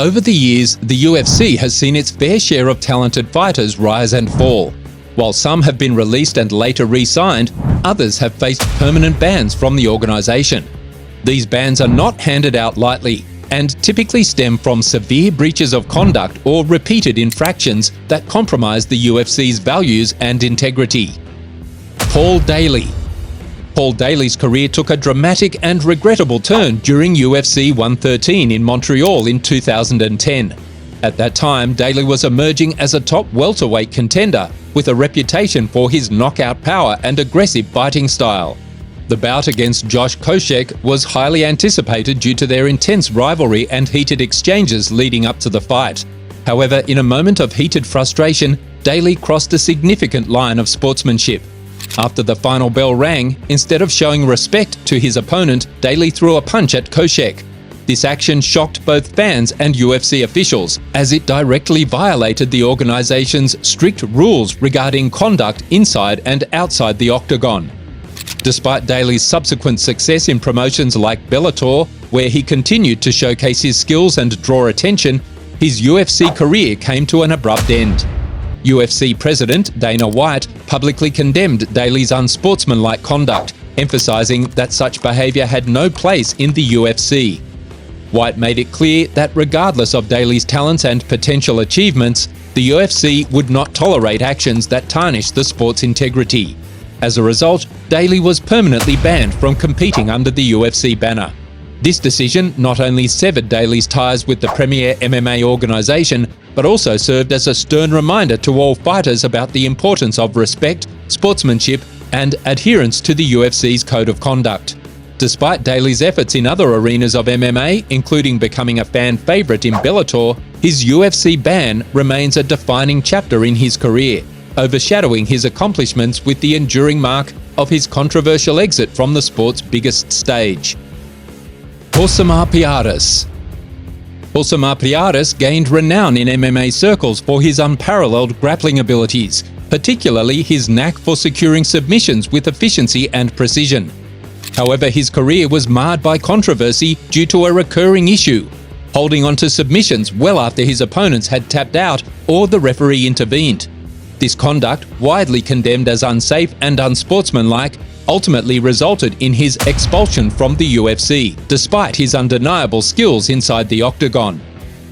Over the years, the UFC has seen its fair share of talented fighters rise and fall. While some have been released and later re-signed, others have faced permanent bans from the organisation. These bans are not handed out lightly and typically stem from severe breaches of conduct or repeated infractions that compromise the UFC's values and integrity. Daly. Paul Daly's career took a dramatic and regrettable turn during UFC 113 in Montreal in 2010. At that time, Daly was emerging as a top welterweight contender with a reputation for his knockout power and aggressive fighting style. The bout against Josh Koscheck was highly anticipated due to their intense rivalry and heated exchanges leading up to the fight. However, in a moment of heated frustration, Daly crossed a significant line of sportsmanship. After the final bell rang, instead of showing respect to his opponent, Daly threw a punch at Koscheck. This action shocked both fans and UFC officials, as it directly violated the organization's strict rules regarding conduct inside and outside the octagon. Despite Daly's subsequent success in promotions like Bellator, where he continued to showcase his skills and draw attention, his UFC career came to an abrupt end. UFC President Dana White publicly condemned Daly's unsportsmanlike conduct, emphasizing that such behavior had no place in the UFC. White made it clear that regardless of Daly's talents and potential achievements, the UFC would not tolerate actions that tarnish the sport's integrity. As a result, Daly was permanently banned from competing under the UFC banner. This decision not only severed Daly's ties with the premier MMA organization, but also served as a stern reminder to all fighters about the importance of respect, sportsmanship, and adherence to the UFC's code of conduct. Despite Daly's efforts in other arenas of MMA, including becoming a fan favorite in Bellator, his UFC ban remains a defining chapter in his career, overshadowing his accomplishments with the enduring mark of his controversial exit from the sport's biggest stage. Ousamar Piares. Ousamar Piares gained renown in MMA circles for his unparalleled grappling abilities, particularly his knack for securing submissions with efficiency and precision. However, his career was marred by controversy due to a recurring issue: holding on to submissions well after his opponents had tapped out or the referee intervened. This conduct, widely condemned as unsafe and unsportsmanlike, ultimately resulted in his expulsion from the UFC, despite his undeniable skills inside the octagon.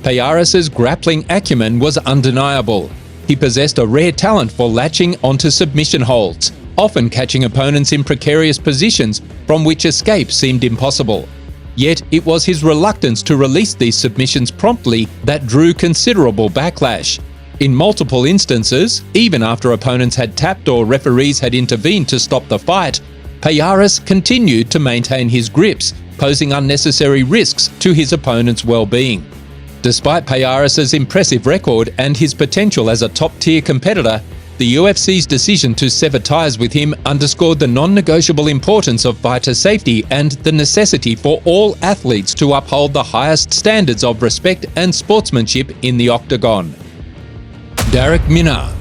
Piares's grappling acumen was undeniable. He possessed a rare talent for latching onto submission holds, often catching opponents in precarious positions from which escape seemed impossible. Yet it was his reluctance to release these submissions promptly that drew considerable backlash. In multiple instances, even after opponents had tapped or referees had intervened to stop the fight, Piares continued to maintain his grips, posing unnecessary risks to his opponent's well-being. Despite Piares's impressive record and his potential as a top-tier competitor, the UFC's decision to sever ties with him underscored the non-negotiable importance of fighter safety and the necessity for all athletes to uphold the highest standards of respect and sportsmanship in the octagon. Mina.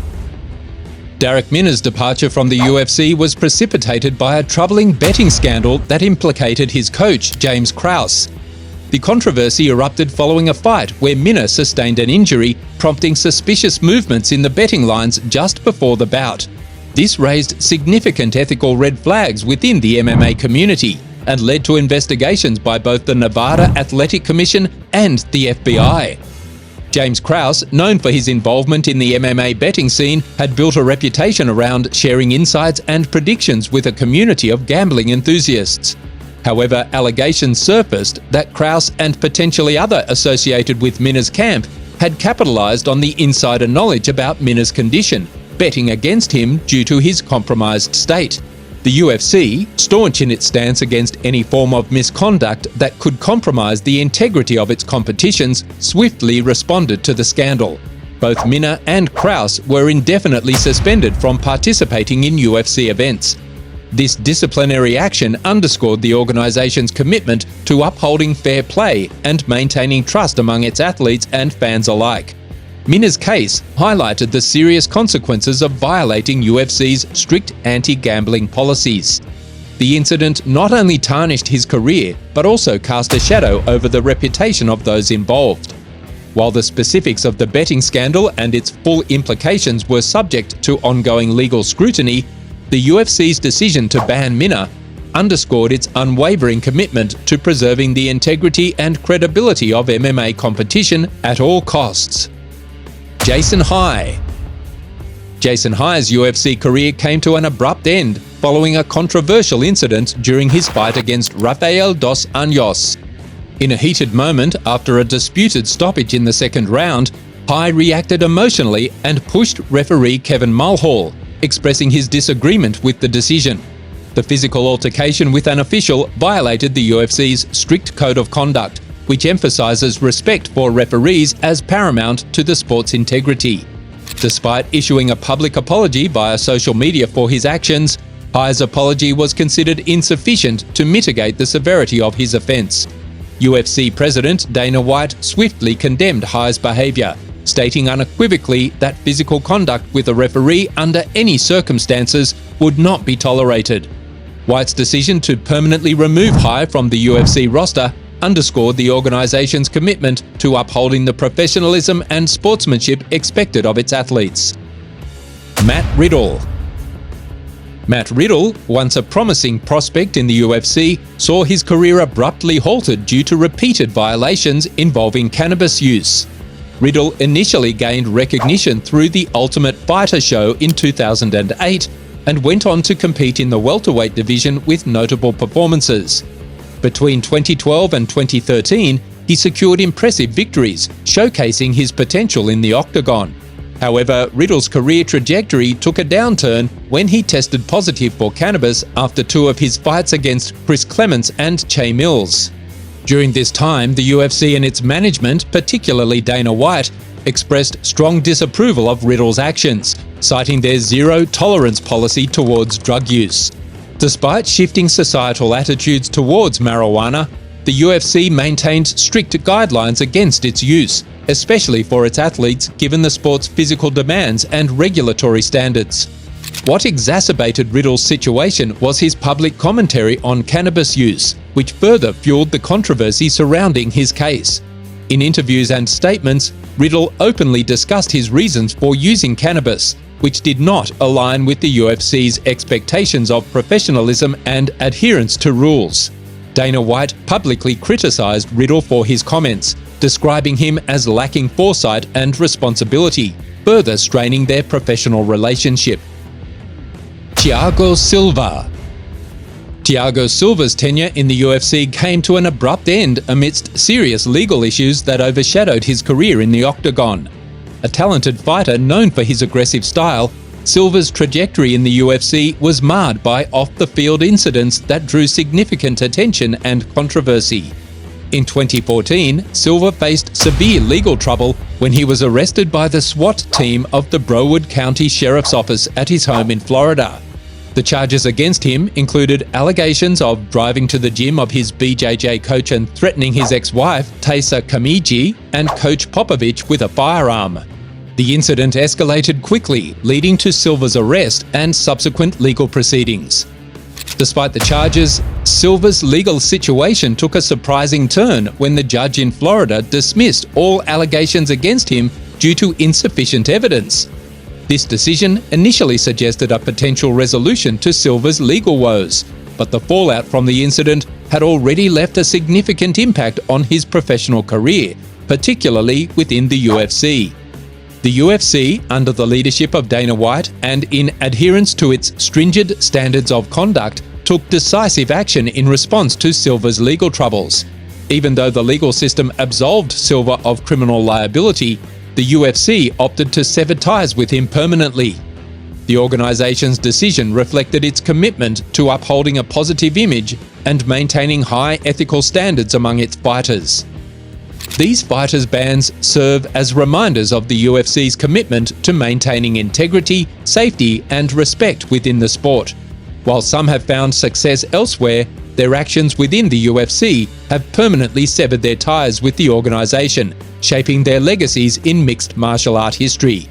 Mina's departure from the UFC was precipitated by a troubling betting scandal that implicated his coach, James Krause. The controversy erupted following a fight where Mina sustained an injury, prompting suspicious movements in the betting lines just before the bout. This raised significant ethical red flags within the MMA community and led to investigations by both the Nevada Athletic Commission and the FBI. James Krause, known for his involvement in the MMA betting scene, had built a reputation around sharing insights and predictions with a community of gambling enthusiasts. However, allegations surfaced that Krause and potentially others associated with Mina's camp had capitalized on the insider knowledge about Mina's condition, betting against him due to his compromised state. The UFC, staunch in its stance against any form of misconduct that could compromise the integrity of its competitions, swiftly responded to the scandal. Both Mina and Krause were indefinitely suspended from participating in UFC events. This disciplinary action underscored the organization's commitment to upholding fair play and maintaining trust among its athletes and fans alike. Mina's case highlighted the serious consequences of violating UFC's strict anti-gambling policies. The incident not only tarnished his career, but also cast a shadow over the reputation of those involved. While the specifics of the betting scandal and its full implications were subject to ongoing legal scrutiny, the UFC's decision to ban Mina underscored its unwavering commitment to preserving the integrity and credibility of MMA competition at all costs. Jason High. Jason High's UFC career came to an abrupt end following a controversial incident during his fight against Rafael dos Anjos. In a heated moment after a disputed stoppage in the second round, High reacted emotionally and pushed referee Kevin Mulhall, expressing his disagreement with the decision. The physical altercation with an official violated the UFC's strict code of conduct, which emphasizes respect for referees as paramount to the sport's integrity. Despite issuing a public apology via social media for his actions, High's apology was considered insufficient to mitigate the severity of his offense. UFC President Dana White swiftly condemned High's behavior, stating unequivocally that physical conduct with a referee under any circumstances would not be tolerated. White's decision to permanently remove High from the UFC roster underscored the organization's commitment to upholding the professionalism and sportsmanship expected of its athletes. Matt Riddle. Matt Riddle, once a promising prospect in the UFC, saw his career abruptly halted due to repeated violations involving cannabis use. Riddle initially gained recognition through the Ultimate Fighter show in 2008 and went on to compete in the welterweight division with notable performances. Between 2012 and 2013, he secured impressive victories, showcasing his potential in the octagon. However, Riddle's career trajectory took a downturn when he tested positive for cannabis after two of his fights against Chris Clements and Che Mills. During this time, the UFC and its management, particularly Dana White, expressed strong disapproval of Riddle's actions, citing their zero-tolerance policy towards drug use. Despite shifting societal attitudes towards marijuana, the UFC maintained strict guidelines against its use, especially for its athletes given the sport's physical demands and regulatory standards. What exacerbated Riddle's situation was his public commentary on cannabis use, which further fueled the controversy surrounding his case. In interviews and statements, Riddle openly discussed his reasons for using cannabis, which did not align with the UFC's expectations of professionalism and adherence to rules. Dana White publicly criticized Riddle for his comments, describing him as lacking foresight and responsibility, further straining their professional relationship. Thiago Silva. Thiago Silva's tenure in the UFC came to an abrupt end amidst serious legal issues that overshadowed his career in the octagon. A talented fighter known for his aggressive style, Silva's trajectory in the UFC was marred by off-the-field incidents that drew significant attention and controversy. In 2014, Silva faced severe legal trouble when he was arrested by the SWAT team of the Broward County Sheriff's Office at his home in Florida. The charges against him included allegations of driving to the gym of his BJJ coach and threatening his ex-wife, Taysa Kamiji, and Coach Popovich with a firearm. The incident escalated quickly, leading to Silva's arrest and subsequent legal proceedings. Despite the charges, Silva's legal situation took a surprising turn when the judge in Florida dismissed all allegations against him due to insufficient evidence. This decision initially suggested a potential resolution to Silva's legal woes, but the fallout from the incident had already left a significant impact on his professional career, particularly within the UFC. The UFC, under the leadership of Dana White and in adherence to its stringent standards of conduct, took decisive action in response to Silva's legal troubles. Even though the legal system absolved Silva of criminal liability, the UFC opted to sever ties with him permanently. The organization's decision reflected its commitment to upholding a positive image and maintaining high ethical standards among its fighters. These fighters' bans serve as reminders of the UFC's commitment to maintaining integrity, safety, and respect within the sport. While some have found success elsewhere, their actions within the UFC have permanently severed their ties with the organization, shaping their legacies in mixed martial art history.